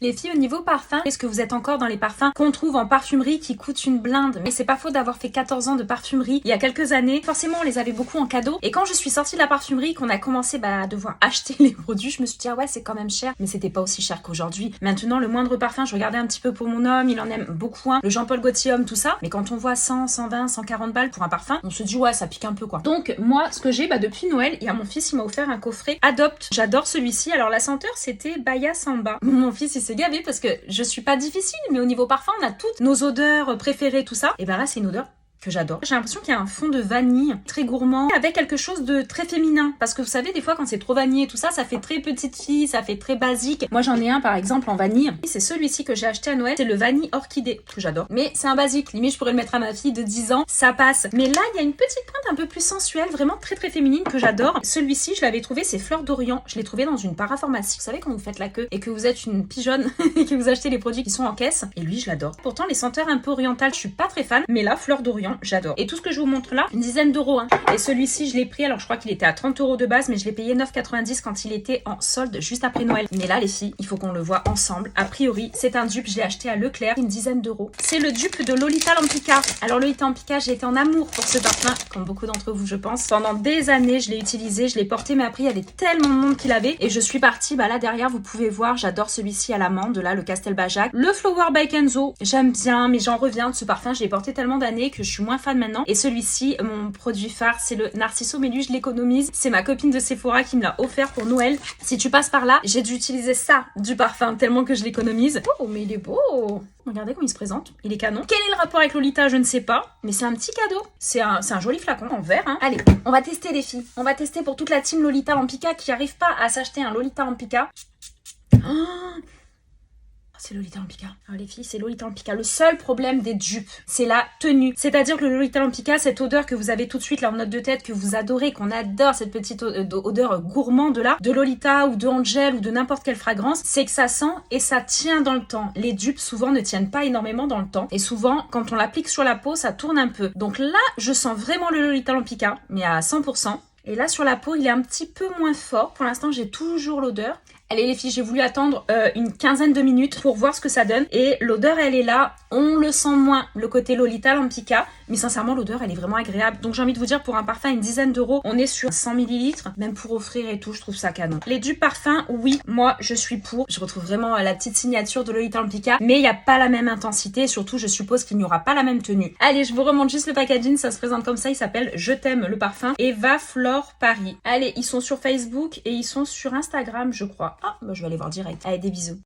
Les filles, au niveau parfum, est-ce que vous êtes encore dans les parfums qu'on trouve en parfumerie qui coûtent une blinde? Mais c'est pas faute d'avoir fait 14 ans de parfumerie il y a quelques années. Forcément, on les avait beaucoup en cadeau. Et quand je suis sortie de la parfumerie, qu'on a commencé à devoir acheter les produits, je me suis dit, ah ouais, c'est quand même cher. Mais c'était pas aussi cher qu'aujourd'hui. Maintenant, le moindre parfum, je regardais un petit peu pour mon homme, il en aime beaucoup un. Le Jean-Paul Gaultier homme, tout ça. Mais quand on voit 100, 120, 140 balles pour un parfum, on se dit, ouais, ça pique un peu quoi. Donc, moi, ce que j'ai, depuis Noël, il y a mon fils, il m'a offert un coffret Adopt. J'adore celui-ci. Alors, la senteur, c'était Baya Samba. Mon fils, il s'est gavé parce que je suis pas difficile, mais au niveau parfum, on a toutes nos odeurs préférées, tout ça. Et ben là, c'est une odeur que j'adore. J'ai l'impression qu'il y a un fond de vanille très gourmand avec quelque chose de très féminin, parce que vous savez, des fois quand c'est trop vanillé et tout ça, ça fait très petite fille, ça fait très basique. Moi j'en ai un par exemple en vanille, c'est celui-ci que j'ai acheté à Noël, c'est le vanille orchidée, que j'adore. Mais c'est un basique, limite je pourrais le mettre à ma fille de 10 ans, ça passe. Mais là il y a une petite pointe un peu plus sensuelle, vraiment très très féminine que j'adore. Celui-ci je l'avais trouvé, c'est Fleur d'Orient, je l'ai trouvé dans une parapharmacie. Vous savez quand vous faites la queue et que vous êtes une pigeonne et que vous achetez les produits qui sont en caisse, et lui je l'adore. Pourtant les senteurs un peu orientales, je suis pas très fan, mais là Fleur d'Orient, j'adore. Et tout ce que je vous montre là, une dizaine d'euros. Hein. Et celui-ci, je l'ai pris, alors je crois qu'il était à 30 € de base, mais je l'ai payé 9,90 quand il était en solde juste après Noël. Mais là, les filles, il faut qu'on le voit ensemble. A priori, c'est un dupe, je l'ai acheté à Leclerc, une dizaine d'euros. C'est le dupe de Lolita Lampica. Alors Lolita Lampica, j'ai été en amour pour ce parfum, comme beaucoup d'entre vous, je pense. Pendant des années, je l'ai utilisé, je l'ai porté, mais après, il y avait tellement de monde qui l'avait. Et je suis partie, là derrière, vous pouvez voir, j'adore celui-ci à l'amande, là, le Castelbajac. Le Flower by Kenzo, j'aime bien, mais j'en reviens de ce parfum. Je l'ai porté tellement d'années que je suis moins fan maintenant. Et celui-ci, mon produit phare, c'est le Narciso, mais lui je l'économise. C'est ma copine de Sephora qui me l'a offert pour Noël. Si tu passes par là, j'ai dû utiliser ça du parfum tellement que je l'économise. Oh mais il est beau. Regardez comment il se présente, il est canon. Quel est le rapport avec Lolita, je ne sais pas, mais c'est un petit cadeau. C'est un joli flacon en verre. Hein. Allez, on va tester les filles. On va tester pour toute la team Lolita Lampica qui n'arrive pas à s'acheter un Lolita Lampica. Oh, c'est Lolita Lampica. Alors les filles, c'est Lolita Lampica. Le seul problème des dupes, c'est la tenue. C'est-à-dire que le Lolita Lampica, cette odeur que vous avez tout de suite là en note de tête, que vous adorez, qu'on adore, cette petite odeur gourmande là, de Lolita ou de Angel ou de n'importe quelle fragrance, c'est que ça sent et ça tient dans le temps. Les dupes souvent ne tiennent pas énormément dans le temps. Et souvent, quand on l'applique sur la peau, ça tourne un peu. Donc là, je sens vraiment le Lolita Lampica, mais à 100%. Et là, sur la peau, il est un petit peu moins fort. Pour l'instant, j'ai toujours l'odeur. Allez les filles, j'ai voulu attendre une quinzaine de minutes pour voir ce que ça donne. Et l'odeur, elle est là. On le sent moins, le côté Lolita Lampica. Mais sincèrement, l'odeur, elle est vraiment agréable. Donc j'ai envie de vous dire, pour un parfum, une dizaine d'euros, on est sur 100 ml. Même pour offrir et tout, je trouve ça canon. Les dupes parfums, oui, moi, je suis pour. Je retrouve vraiment la petite signature de Lolita Lampica. Mais il n'y a pas la même intensité. Surtout, je suppose qu'il n'y aura pas la même tenue. Allez, je vous remonte juste le packaging. Ça se présente comme ça. Il s'appelle Je t'aime le parfum. Eva Flore Paris. Allez, ils sont sur Facebook et ils sont sur Instagram, je crois. Ah, je vais aller voir direct. Allez, des bisous.